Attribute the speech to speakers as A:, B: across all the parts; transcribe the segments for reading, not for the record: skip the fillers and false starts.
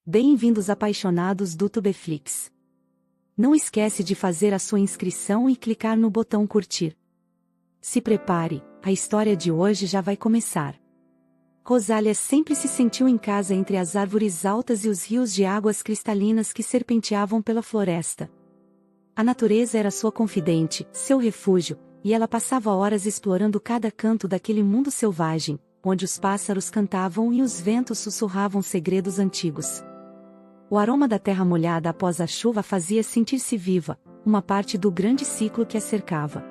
A: Bem-vindos apaixonados do Tubeflix. Não esquece de fazer a sua inscrição e clicar no botão curtir. Se prepare, a história de hoje já vai começar. Rosália sempre se sentiu em casa entre as árvores altas e os rios de águas cristalinas que serpenteavam pela floresta. A natureza era sua confidente, seu refúgio, e ela passava horas explorando cada canto daquele mundo selvagem, onde os pássaros cantavam e os ventos sussurravam segredos antigos. O aroma da terra molhada após a chuva fazia sentir-se viva, uma parte do grande ciclo que a cercava.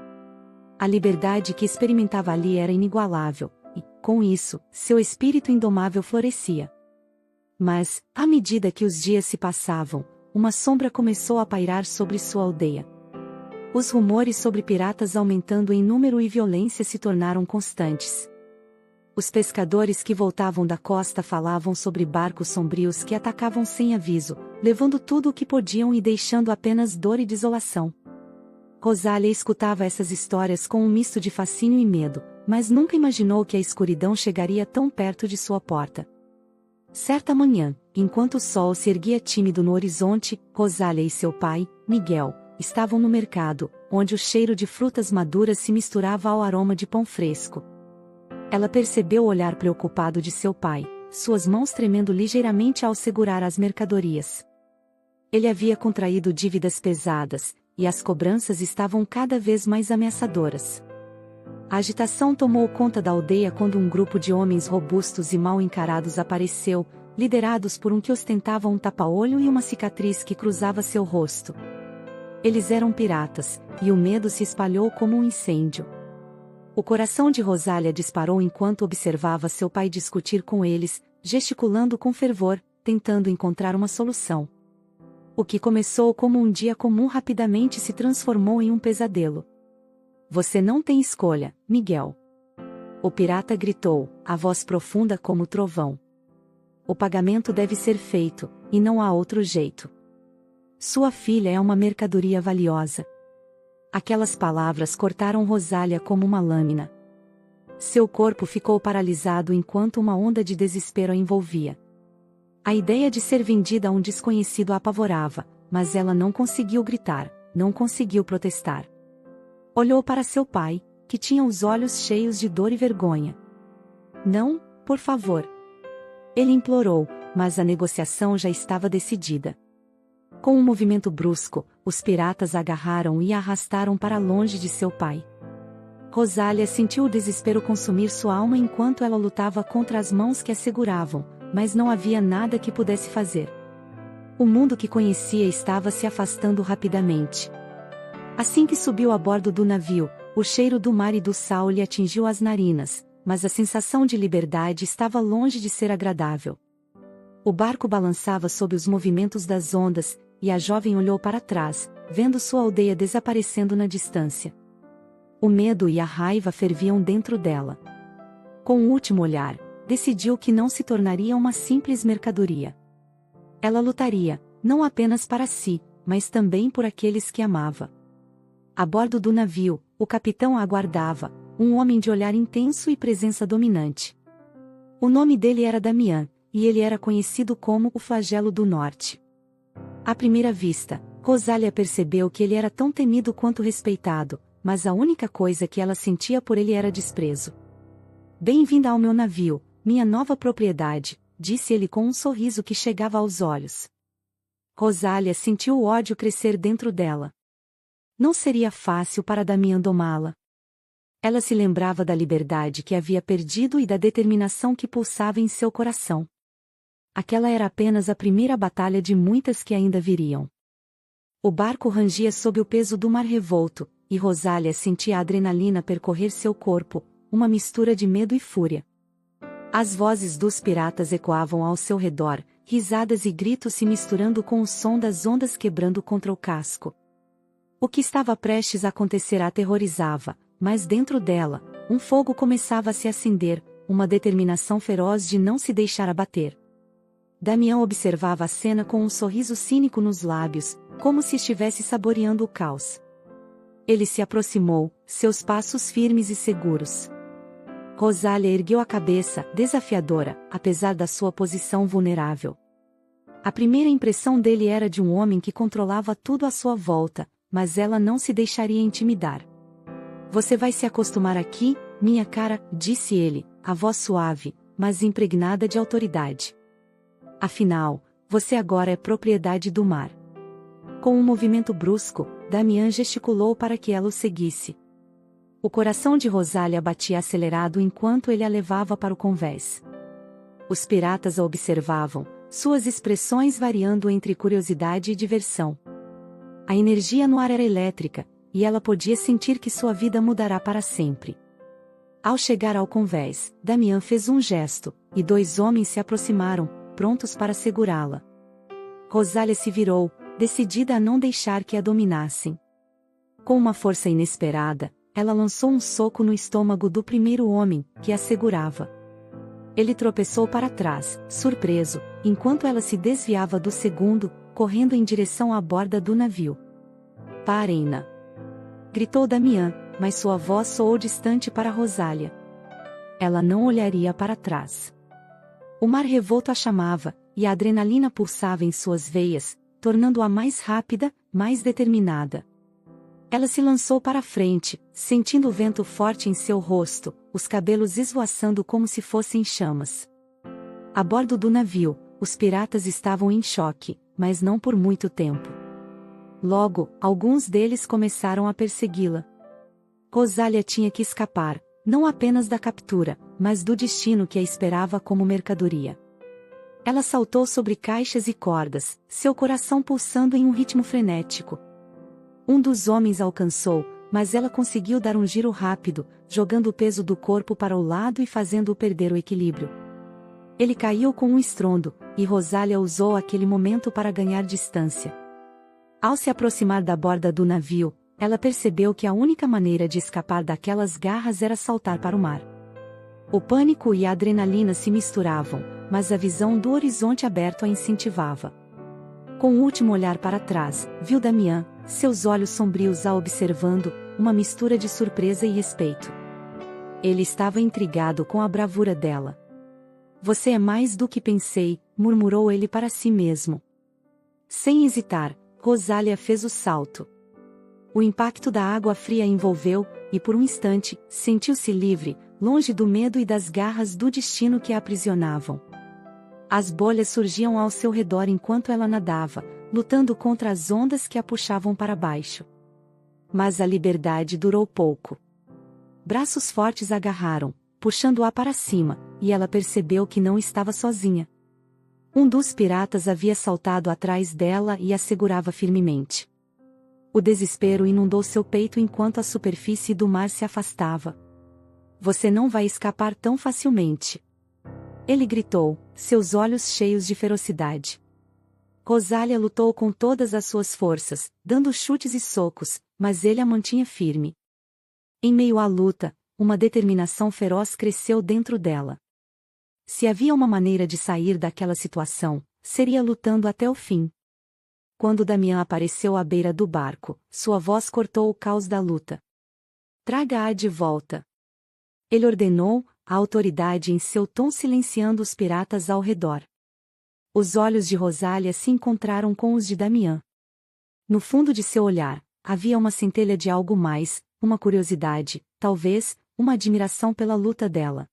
A: A liberdade que experimentava ali era inigualável, e, com isso, seu espírito indomável florescia. Mas, à medida que os dias se passavam, uma sombra começou a pairar sobre sua aldeia. Os rumores sobre piratas aumentando em número e violência se tornaram constantes. Os pescadores que voltavam da costa falavam sobre barcos sombrios que atacavam sem aviso, levando tudo o que podiam e deixando apenas dor e desolação. Rosália escutava essas histórias com um misto de fascínio e medo, mas nunca imaginou que a escuridão chegaria tão perto de sua porta. Certa manhã, enquanto o sol se erguia tímido no horizonte, Rosália e seu pai, Miguel, estavam no mercado, onde o cheiro de frutas maduras se misturava ao aroma de pão fresco. Ela percebeu o olhar preocupado de seu pai, suas mãos tremendo ligeiramente ao segurar as mercadorias. Ele havia contraído dívidas pesadas, e as cobranças estavam cada vez mais ameaçadoras. A agitação tomou conta da aldeia quando um grupo de homens robustos e mal encarados apareceu, liderados por um que ostentava um tapa-olho e uma cicatriz que cruzava seu rosto. Eles eram piratas, e o medo se espalhou como um incêndio. O coração de Rosália disparou enquanto observava seu pai discutir com eles, gesticulando com fervor, tentando encontrar uma solução. O que começou como um dia comum rapidamente se transformou em um pesadelo. "Você não tem escolha, Miguel." O pirata gritou, a voz profunda como trovão. "O pagamento deve ser feito, e não há outro jeito. Sua filha é uma mercadoria valiosa." Aquelas palavras cortaram Rosália como uma lâmina. Seu corpo ficou paralisado enquanto uma onda de desespero a envolvia. A ideia de ser vendida a um desconhecido a apavorava, mas ela não conseguiu gritar, não conseguiu protestar. Olhou para seu pai, que tinha os olhos cheios de dor e vergonha. "Não, por favor." Ele implorou, mas a negociação já estava decidida. Com um movimento brusco, os piratas a agarraram e a arrastaram para longe de seu pai. Rosália sentiu o desespero consumir sua alma enquanto ela lutava contra as mãos que a seguravam, mas não havia nada que pudesse fazer. O mundo que conhecia estava se afastando rapidamente. Assim que subiu a bordo do navio, o cheiro do mar e do sal lhe atingiu as narinas, mas a sensação de liberdade estava longe de ser agradável. O barco balançava sob os movimentos das ondas, e a jovem olhou para trás, vendo sua aldeia desaparecendo na distância. O medo e a raiva ferviam dentro dela. Com o último olhar, decidiu que não se tornaria uma simples mercadoria. Ela lutaria, não apenas para si, mas também por aqueles que amava. A bordo do navio, o capitão a aguardava, um homem de olhar intenso e presença dominante. O nome dele era Damian, e ele era conhecido como o Flagelo do Norte. À primeira vista, Rosália percebeu que ele era tão temido quanto respeitado, mas a única coisa que ela sentia por ele era desprezo. "Bem-vinda ao meu navio, minha nova propriedade", disse ele com um sorriso que chegava aos olhos. Rosália sentiu o ódio crescer dentro dela. Não seria fácil para Damian domá-la. Ela se lembrava da liberdade que havia perdido e da determinação que pulsava em seu coração. Aquela era apenas a primeira batalha de muitas que ainda viriam. O barco rangia sob o peso do mar revolto, e Rosália sentia a adrenalina percorrer seu corpo, uma mistura de medo e fúria. As vozes dos piratas ecoavam ao seu redor, risadas e gritos se misturando com o som das ondas quebrando contra o casco. O que estava prestes a acontecer a aterrorizava, mas dentro dela, um fogo começava a se acender, uma determinação feroz de não se deixar abater. Damian observava a cena com um sorriso cínico nos lábios, como se estivesse saboreando o caos. Ele se aproximou, seus passos firmes e seguros. Rosália ergueu a cabeça, desafiadora, apesar da sua posição vulnerável. A primeira impressão dele era de um homem que controlava tudo à sua volta, mas ela não se deixaria intimidar. Você vai se acostumar aqui, minha cara, disse ele, a voz suave, mas impregnada de autoridade. Afinal, você agora é propriedade do mar. Com um movimento brusco, Damian gesticulou para que ela o seguisse. O coração de Rosália batia acelerado enquanto ele a levava para o convés. Os piratas a observavam, suas expressões variando entre curiosidade e diversão. A energia no ar era elétrica, e ela podia sentir que sua vida mudará para sempre. Ao chegar ao convés, Damian fez um gesto, e 2 homens se aproximaram, prontos para segurá-la. Rosália se virou, decidida a não deixar que a dominassem. Com uma força inesperada, ela lançou um soco no estômago do primeiro homem, que a segurava. Ele tropeçou para trás, surpreso, enquanto ela se desviava do segundo, correndo em direção à borda do navio. Parem-na! Gritou Damian, mas sua voz soou distante para Rosália. Ela não olharia para trás. O mar revolto a chamava, e a adrenalina pulsava em suas veias, tornando-a mais rápida, mais determinada. Ela se lançou para a frente, sentindo o vento forte em seu rosto, os cabelos esvoaçando como se fossem chamas. A bordo do navio, os piratas estavam em choque, mas não por muito tempo. Logo, alguns deles começaram a persegui-la. Rosália tinha que escapar, não apenas da captura, mas do destino que a esperava como mercadoria. Ela saltou sobre caixas e cordas, seu coração pulsando em um ritmo frenético. Um dos homens a alcançou, mas ela conseguiu dar um giro rápido, jogando o peso do corpo para o lado e fazendo-o perder o equilíbrio. Ele caiu com um estrondo, e Rosália usou aquele momento para ganhar distância. Ao se aproximar da borda do navio, ela percebeu que a única maneira de escapar daquelas garras era saltar para o mar. O pânico e a adrenalina se misturavam, mas a visão do horizonte aberto a incentivava. Com o último olhar para trás, viu Damian, seus olhos sombrios a observando, uma mistura de surpresa e respeito. Ele estava intrigado com a bravura dela. Você é mais do que pensei, murmurou ele para si mesmo. Sem hesitar, Rosália fez o salto. O impacto da água fria a envolveu, e por um instante, sentiu-se livre, longe do medo e das garras do destino que a aprisionavam. As bolhas surgiam ao seu redor enquanto ela nadava, lutando contra as ondas que a puxavam para baixo. Mas a liberdade durou pouco. Braços fortes a agarraram, puxando-a para cima, e ela percebeu que não estava sozinha. Um dos piratas havia saltado atrás dela e a segurava firmemente. O desespero inundou seu peito enquanto a superfície do mar se afastava. Você não vai escapar tão facilmente. Ele gritou, seus olhos cheios de ferocidade. Rosália lutou com todas as suas forças, dando chutes e socos, mas ele a mantinha firme. Em meio à luta, uma determinação feroz cresceu dentro dela. Se havia uma maneira de sair daquela situação, seria lutando até o fim. Quando Damian apareceu à beira do barco, sua voz cortou o caos da luta. Traga-a de volta. Ele ordenou, a autoridade em seu tom silenciando os piratas ao redor. Os olhos de Rosália se encontraram com os de Damian. No fundo de seu olhar, havia uma centelha de algo mais, uma curiosidade, talvez, uma admiração pela luta dela.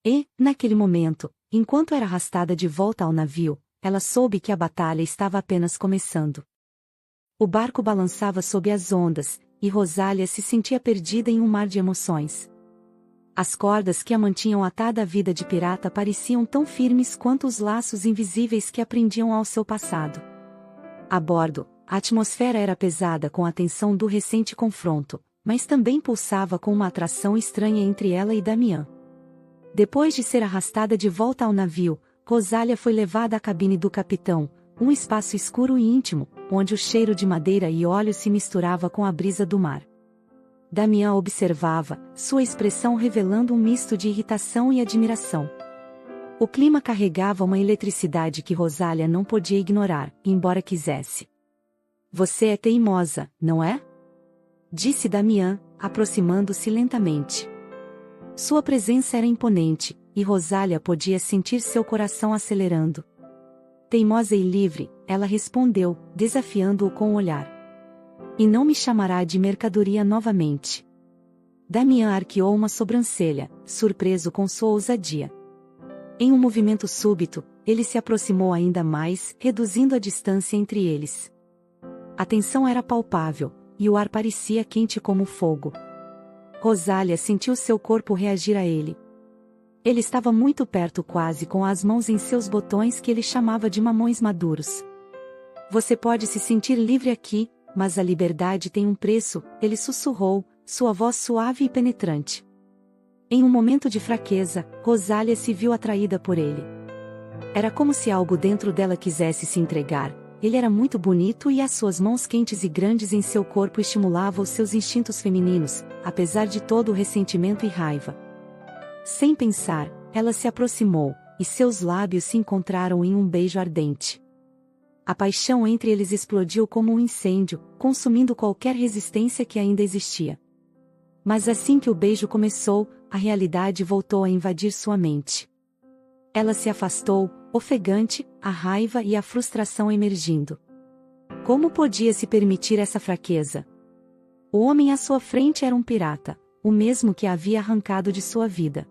A: E, naquele momento, enquanto era arrastada de volta ao navio, ela soube que a batalha estava apenas começando. O barco balançava sob as ondas, e Rosália se sentia perdida em um mar de emoções. As cordas que a mantinham atada à vida de pirata pareciam tão firmes quanto os laços invisíveis que a prendiam ao seu passado. A bordo, a atmosfera era pesada com a tensão do recente confronto, mas também pulsava com uma atração estranha entre ela e Damian. Depois de ser arrastada de volta ao navio, Rosália foi levada à cabine do capitão, um espaço escuro e íntimo, onde o cheiro de madeira e óleo se misturava com a brisa do mar. Damian observava, sua expressão revelando um misto de irritação e admiração. O clima carregava uma eletricidade que Rosália não podia ignorar, embora quisesse. Você é teimosa, não é? Disse Damian, aproximando-se lentamente. Sua presença era imponente, e Rosália podia sentir seu coração acelerando. Teimosa e livre, ela respondeu, desafiando-o com o olhar. E não me chamará de mercadoria novamente. Damián arqueou uma sobrancelha, surpreso com sua ousadia. Em um movimento súbito, ele se aproximou ainda mais, reduzindo a distância entre eles. A tensão era palpável, e o ar parecia quente como fogo. Rosália sentiu seu corpo reagir a ele. Ele estava muito perto, quase com as mãos em seus botões que ele chamava de mamões maduros. Você pode se sentir livre aqui, mas a liberdade tem um preço, ele sussurrou, sua voz suave e penetrante. Em um momento de fraqueza, Rosália se viu atraída por ele. Era como se algo dentro dela quisesse se entregar. Ele era muito bonito e as suas mãos quentes e grandes em seu corpo estimulavam os seus instintos femininos, apesar de todo o ressentimento e raiva. Sem pensar, ela se aproximou, e seus lábios se encontraram em um beijo ardente. A paixão entre eles explodiu como um incêndio, consumindo qualquer resistência que ainda existia. Mas assim que o beijo começou, a realidade voltou a invadir sua mente. Ela se afastou, ofegante, a raiva e a frustração emergindo. Como podia se permitir essa fraqueza? O homem à sua frente era um pirata, o mesmo que a havia arrancado de sua vida.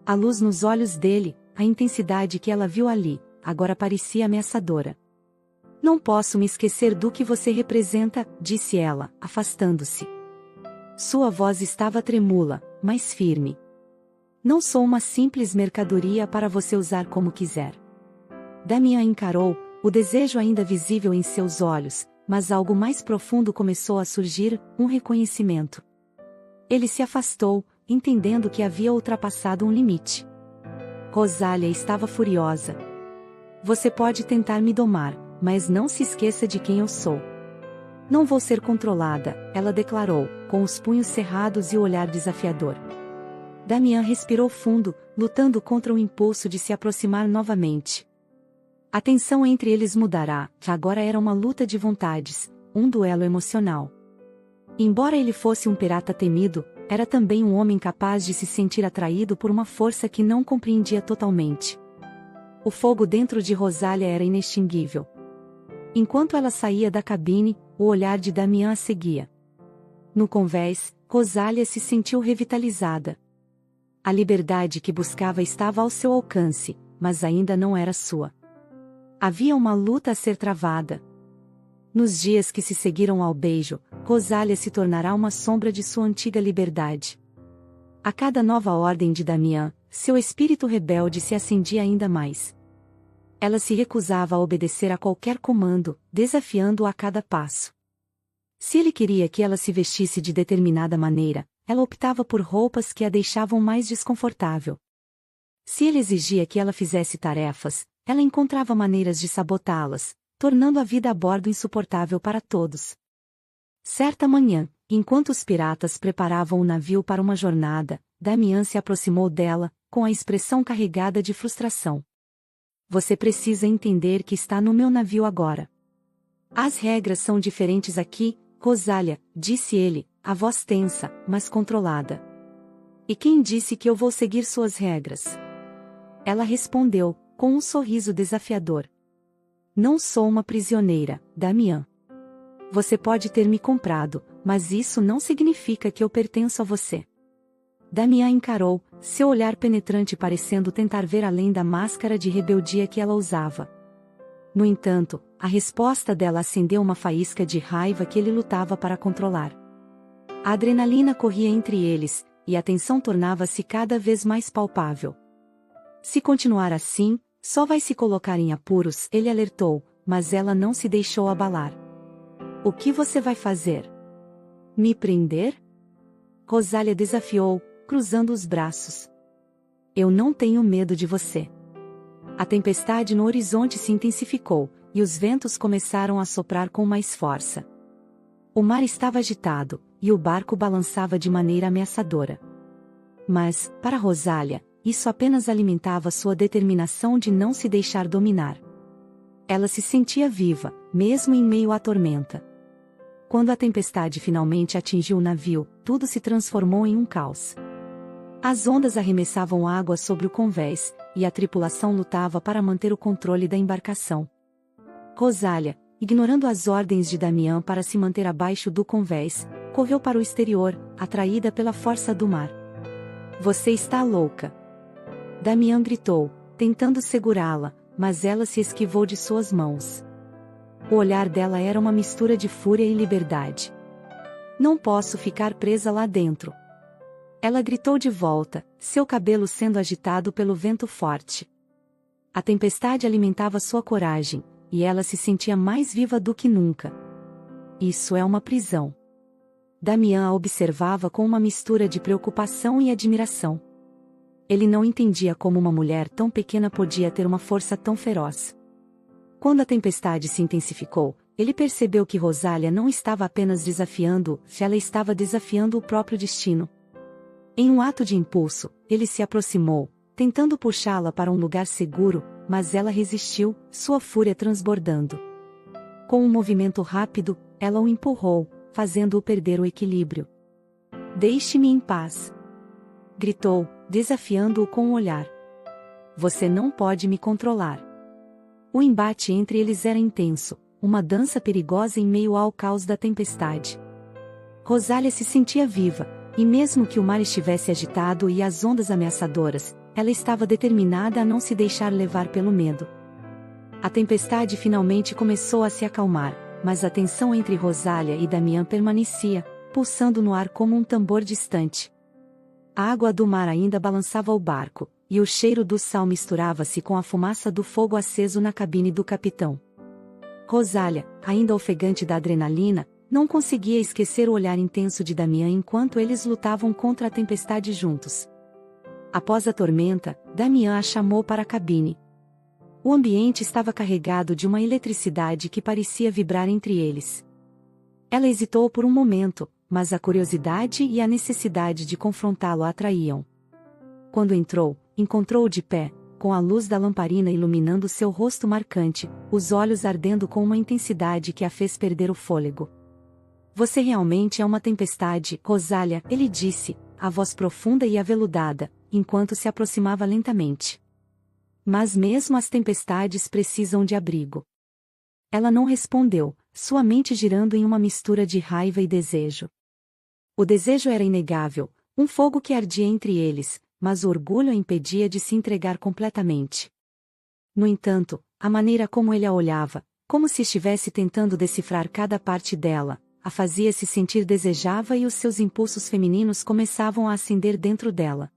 A: A luz nos olhos dele, a intensidade que ela viu ali, agora parecia ameaçadora. Não posso me esquecer do que você representa, disse ela, afastando-se. Sua voz estava tremula, mas firme. Não sou uma simples mercadoria para você usar como quiser. Damián encarou, o desejo ainda visível em seus olhos, mas algo mais profundo começou a surgir, um reconhecimento. Ele se afastou, entendendo que havia ultrapassado um limite. Rosália estava furiosa. Você pode tentar me domar, mas não se esqueça de quem eu sou. Não vou ser controlada, ela declarou, com os punhos cerrados e o olhar desafiador. Damián respirou fundo, lutando contra o impulso de se aproximar novamente. A tensão entre eles mudará, agora era uma luta de vontades, um duelo emocional. Embora ele fosse um pirata temido, era também um homem capaz de se sentir atraído por uma força que não compreendia totalmente. O fogo dentro de Rosália era inextinguível. Enquanto ela saía da cabine, o olhar de Damián a seguia. No convés, Rosália se sentiu revitalizada. A liberdade que buscava estava ao seu alcance, mas ainda não era sua. Havia uma luta a ser travada. Nos dias que se seguiram ao beijo, Rosália se tornará uma sombra de sua antiga liberdade. A cada nova ordem de Damián, seu espírito rebelde se acendia ainda mais. Ela se recusava a obedecer a qualquer comando, desafiando-o a cada passo. Se ele queria que ela se vestisse de determinada maneira, ela optava por roupas que a deixavam mais desconfortável. Se ele exigia que ela fizesse tarefas, ela encontrava maneiras de sabotá-las, tornando a vida a bordo insuportável para todos. Certa manhã, enquanto os piratas preparavam o navio para uma jornada, Damián se aproximou dela, com a expressão carregada de frustração. Você precisa entender que está no meu navio agora. As regras são diferentes aqui, Rosália, disse ele, a voz tensa, mas controlada. E quem disse que eu vou seguir suas regras? Ela respondeu, com um sorriso desafiador. Não sou uma prisioneira, Damián. Você pode ter me comprado, mas isso não significa que eu pertenço a você. Damián encarou, seu olhar penetrante parecendo tentar ver além da máscara de rebeldia que ela usava. No entanto, a resposta dela acendeu uma faísca de raiva que ele lutava para controlar. A adrenalina corria entre eles, e a tensão tornava-se cada vez mais palpável. Se continuar assim, só vai se colocar em apuros, ele alertou, mas ela não se deixou abalar. O que você vai fazer? Me prender? Rosália desafiou, cruzando os braços. Eu não tenho medo de você. A tempestade no horizonte se intensificou, e os ventos começaram a soprar com mais força. O mar estava agitado, e o barco balançava de maneira ameaçadora. Mas, para Rosália, isso apenas alimentava sua determinação de não se deixar dominar. Ela se sentia viva, mesmo em meio à tormenta. Quando a tempestade finalmente atingiu o navio, tudo se transformou em um caos. As ondas arremessavam água sobre o convés, e a tripulação lutava para manter o controle da embarcação. Rosália, ignorando as ordens de Damião para se manter abaixo do convés, correu para o exterior, atraída pela força do mar. Você está louca! Damião gritou, tentando segurá-la, mas ela se esquivou de suas mãos. O olhar dela era uma mistura de fúria e liberdade. Não posso ficar presa lá dentro. Ela gritou de volta, seu cabelo sendo agitado pelo vento forte. A tempestade alimentava sua coragem, e ela se sentia mais viva do que nunca. Isso é uma prisão. Damião a observava com uma mistura de preocupação e admiração. Ele não entendia como uma mulher tão pequena podia ter uma força tão feroz. Quando a tempestade se intensificou, ele percebeu que Rosália não estava apenas desafiando-o, ela estava desafiando o próprio destino. Em um ato de impulso, ele se aproximou, tentando puxá-la para um lugar seguro, mas ela resistiu, sua fúria transbordando. Com um movimento rápido, ela o empurrou, fazendo-o perder o equilíbrio. Deixe-me em paz! Gritou, desafiando-o com um olhar. Você não pode me controlar. O embate entre eles era intenso, uma dança perigosa em meio ao caos da tempestade. Rosália se sentia viva, e mesmo que o mar estivesse agitado e as ondas ameaçadoras, ela estava determinada a não se deixar levar pelo medo. A tempestade finalmente começou a se acalmar, mas a tensão entre Rosália e Damião permanecia, pulsando no ar como um tambor distante. A água do mar ainda balançava o barco, e o cheiro do sal misturava-se com a fumaça do fogo aceso na cabine do capitão. Rosália, ainda ofegante da adrenalina, não conseguia esquecer o olhar intenso de Damião enquanto eles lutavam contra a tempestade juntos. Após a tormenta, Damião a chamou para a cabine. O ambiente estava carregado de uma eletricidade que parecia vibrar entre eles. Ela hesitou por um momento, mas a curiosidade e a necessidade de confrontá-lo a atraíam. Quando entrou, encontrou-o de pé, com a luz da lamparina iluminando seu rosto marcante, os olhos ardendo com uma intensidade que a fez perder o fôlego. Você realmente é uma tempestade, Rosália, ele disse, a voz profunda e aveludada, enquanto se aproximava lentamente. Mas mesmo as tempestades precisam de abrigo. Ela não respondeu, sua mente girando em uma mistura de raiva e desejo. O desejo era inegável, um fogo que ardia entre eles, mas o orgulho a impedia de se entregar completamente. No entanto, a maneira como ele a olhava, como se estivesse tentando decifrar cada parte dela, a fazia se sentir desejava e os seus impulsos femininos começavam a acender dentro dela.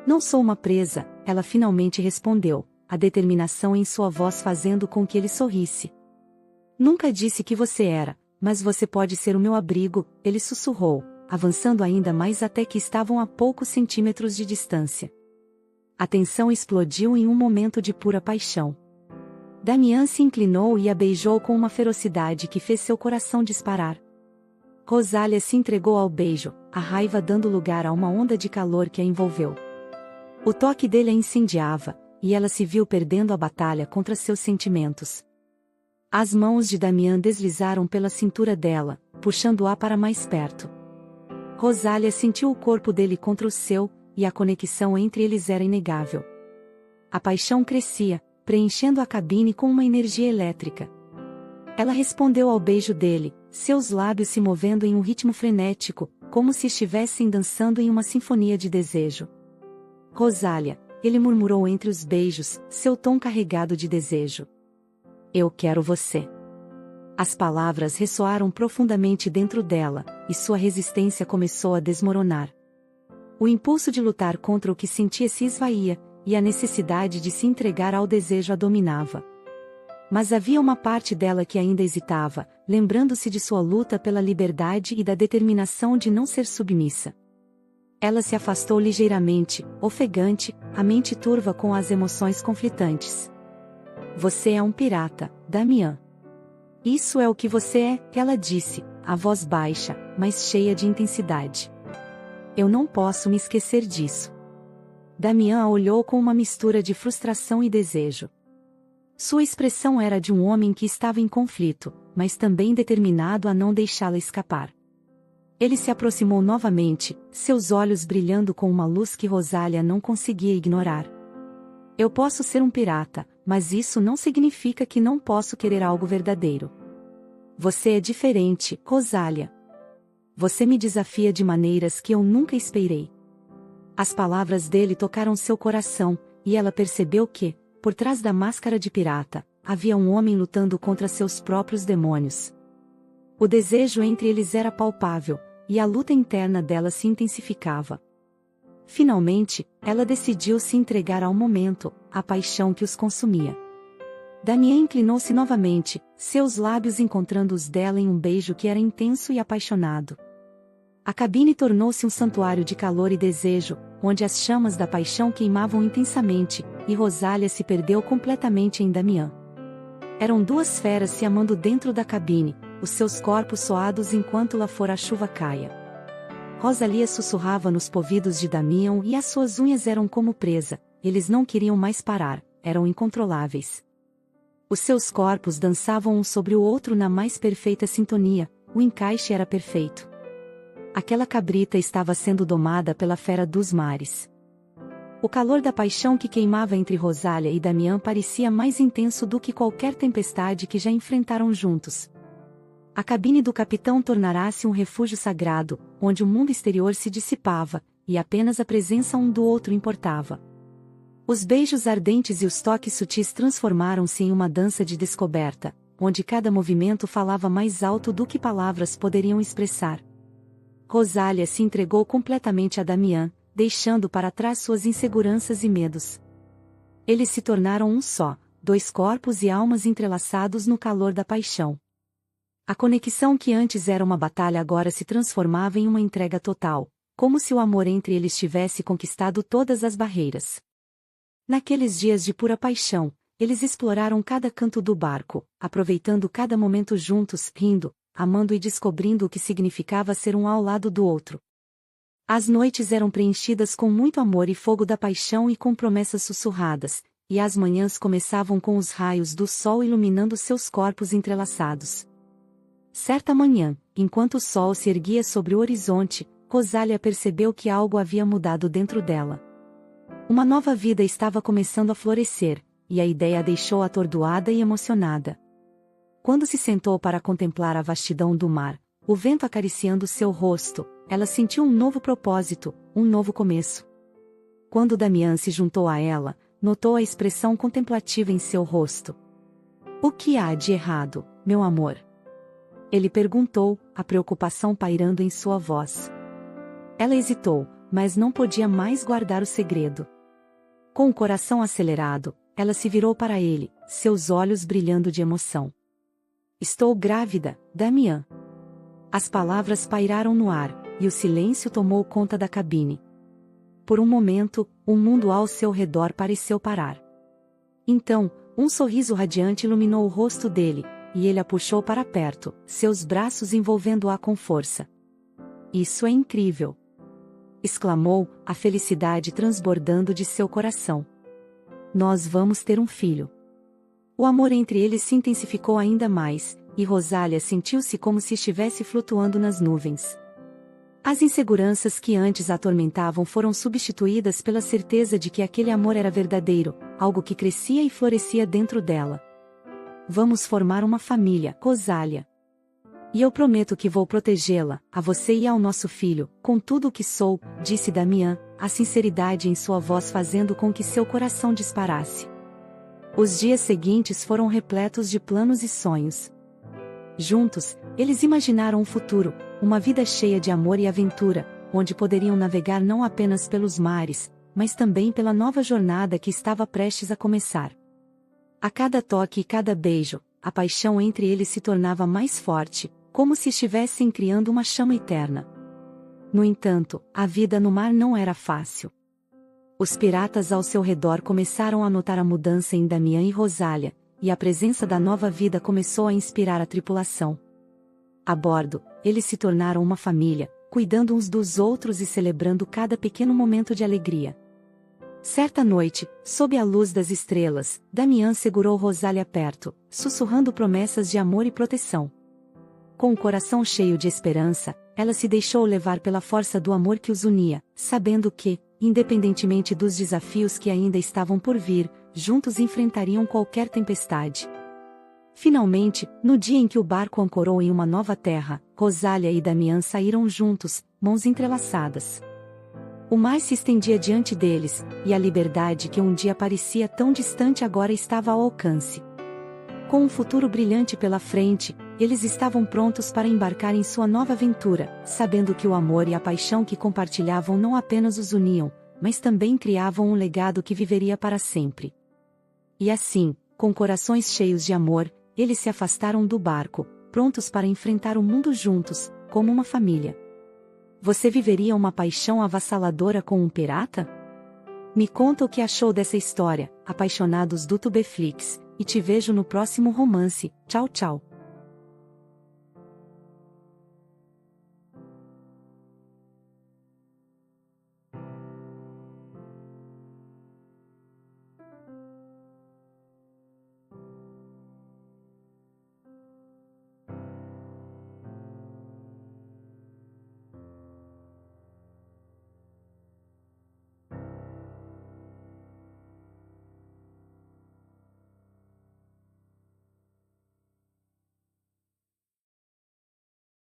A: Não sou uma presa, ela finalmente respondeu, a determinação em sua voz fazendo com que ele sorrisse. Nunca disse que você era, mas você pode ser o meu abrigo, ele sussurrou, avançando ainda mais até que estavam a poucos centímetros de distância. A tensão explodiu em um momento de pura paixão. Damião se inclinou e a beijou com uma ferocidade que fez seu coração disparar. Rosália se entregou ao beijo, a raiva dando lugar a uma onda de calor que a envolveu. O toque dele a incendiava, e ela se viu perdendo a batalha contra seus sentimentos. As mãos de Damião deslizaram pela cintura dela, puxando-a para mais perto. Rosália sentiu o corpo dele contra o seu, e a conexão entre eles era inegável. A paixão crescia, preenchendo a cabine com uma energia elétrica. Ela respondeu ao beijo dele, seus lábios se movendo em um ritmo frenético, como se estivessem dançando em uma sinfonia de desejo. Rosália, ele murmurou entre os beijos, seu tom carregado de desejo. Eu quero você. As palavras ressoaram profundamente dentro dela, e sua resistência começou a desmoronar. O impulso de lutar contra o que sentia se esvaía, e a necessidade de se entregar ao desejo a dominava. Mas havia uma parte dela que ainda hesitava, lembrando-se de sua luta pela liberdade e da determinação de não ser submissa. Ela se afastou ligeiramente, ofegante, a mente turva com as emoções conflitantes. Você é um pirata, Damião. Isso é o que você é, ela disse, a voz baixa, mas cheia de intensidade. Eu não posso me esquecer disso. Damião a olhou com uma mistura de frustração e desejo. Sua expressão era de um homem que estava em conflito, mas também determinado a não deixá-la escapar. Ele se aproximou novamente, seus olhos brilhando com uma luz que Rosália não conseguia ignorar. Eu posso ser um pirata, mas isso não significa que não posso querer algo verdadeiro. Você é diferente, Rosália. Você me desafia de maneiras que eu nunca esperei. As palavras dele tocaram seu coração, e ela percebeu que, por trás da máscara de pirata, havia um homem lutando contra seus próprios demônios. O desejo entre eles era palpável, e a luta interna dela se intensificava. Finalmente, ela decidiu se entregar ao momento, à paixão que os consumia. Damien inclinou-se novamente, seus lábios encontrando os dela em um beijo que era intenso e apaixonado. A cabine tornou-se um santuário de calor e desejo, onde as chamas da paixão queimavam intensamente, e Rosália se perdeu completamente em Damien. Eram duas feras se amando dentro da cabine, os seus corpos soados enquanto lá fora a chuva caia. Rosalia sussurrava nos ouvidos de Damien e as suas unhas eram como presa, eles não queriam mais parar, eram incontroláveis. Os seus corpos dançavam um sobre o outro na mais perfeita sintonia, o encaixe era perfeito. Aquela cabrita estava sendo domada pela fera dos mares. O calor da paixão que queimava entre Rosália e Damien parecia mais intenso do que qualquer tempestade que já enfrentaram juntos. A cabine do capitão tornara-se um refúgio sagrado, onde o mundo exterior se dissipava, e apenas a presença um do outro importava. Os beijos ardentes e os toques sutis transformaram-se em uma dança de descoberta, onde cada movimento falava mais alto do que palavras poderiam expressar. Rosália se entregou completamente a Damien, deixando para trás suas inseguranças e medos. Eles se tornaram um só, dois corpos e almas entrelaçados no calor da paixão. A conexão que antes era uma batalha agora se transformava em uma entrega total, como se o amor entre eles tivesse conquistado todas as barreiras. Naqueles dias de pura paixão, eles exploraram cada canto do barco, aproveitando cada momento juntos, rindo, amando e descobrindo o que significava ser um ao lado do outro. As noites eram preenchidas com muito amor e fogo da paixão e com promessas sussurradas, e as manhãs começavam com os raios do sol iluminando seus corpos entrelaçados. Certa manhã, enquanto o sol se erguia sobre o horizonte, Rosália percebeu que algo havia mudado dentro dela. Uma nova vida estava começando a florescer, e a ideia a deixou atordoada e emocionada. Quando se sentou para contemplar a vastidão do mar, o vento acariciando seu rosto, ela sentiu um novo propósito, um novo começo. Quando Damien se juntou a ela, notou a expressão contemplativa em seu rosto. "O que há de errado, meu amor?" Ele perguntou, a preocupação pairando em sua voz. Ela hesitou, mas não podia mais guardar o segredo. Com o coração acelerado, ela se virou para ele, seus olhos brilhando de emoção. "Estou grávida, Damien." As palavras pairaram no ar, e o silêncio tomou conta da cabine. Por um momento, o mundo ao seu redor pareceu parar. Então, um sorriso radiante iluminou o rosto dele, e ele a puxou para perto, seus braços envolvendo-a com força. "Isso é incrível!" exclamou, a felicidade transbordando de seu coração. "Nós vamos ter um filho." O amor entre eles se intensificou ainda mais, e Rosália sentiu-se como se estivesse flutuando nas nuvens. As inseguranças que antes a atormentavam foram substituídas pela certeza de que aquele amor era verdadeiro, algo que crescia e florescia dentro dela. "Vamos formar uma família, Rosália. E eu prometo que vou protegê-la, a você e ao nosso filho, com tudo o que sou", disse Damien, a sinceridade em sua voz fazendo com que seu coração disparasse. Os dias seguintes foram repletos de planos e sonhos. Juntos, eles imaginaram um futuro, uma vida cheia de amor e aventura, onde poderiam navegar não apenas pelos mares, mas também pela nova jornada que estava prestes a começar. A cada toque e cada beijo, a paixão entre eles se tornava mais forte, como se estivessem criando uma chama eterna. No entanto, a vida no mar não era fácil. Os piratas ao seu redor começaram a notar a mudança em Damien e Rosália, e a presença da nova vida começou a inspirar a tripulação. A bordo, eles se tornaram uma família, cuidando uns dos outros e celebrando cada pequeno momento de alegria. Certa noite, sob a luz das estrelas, Damien segurou Rosália perto, sussurrando promessas de amor e proteção. Com o coração cheio de esperança, ela se deixou levar pela força do amor que os unia, sabendo que, independentemente dos desafios que ainda estavam por vir, juntos enfrentariam qualquer tempestade. Finalmente, no dia em que o barco ancorou em uma nova terra, Rosália e Damião saíram juntos, mãos entrelaçadas. O mar se estendia diante deles, e a liberdade que um dia parecia tão distante agora estava ao alcance. Com um futuro brilhante pela frente, eles estavam prontos para embarcar em sua nova aventura, sabendo que o amor e a paixão que compartilhavam não apenas os uniam, mas também criavam um legado que viveria para sempre. E assim, com corações cheios de amor, eles se afastaram do barco, prontos para enfrentar o mundo juntos, como uma família. Você viveria uma paixão avassaladora com um pirata? Me conta o que achou dessa história, apaixonados do Tubeflix, e te vejo no próximo romance. Tchau, tchau.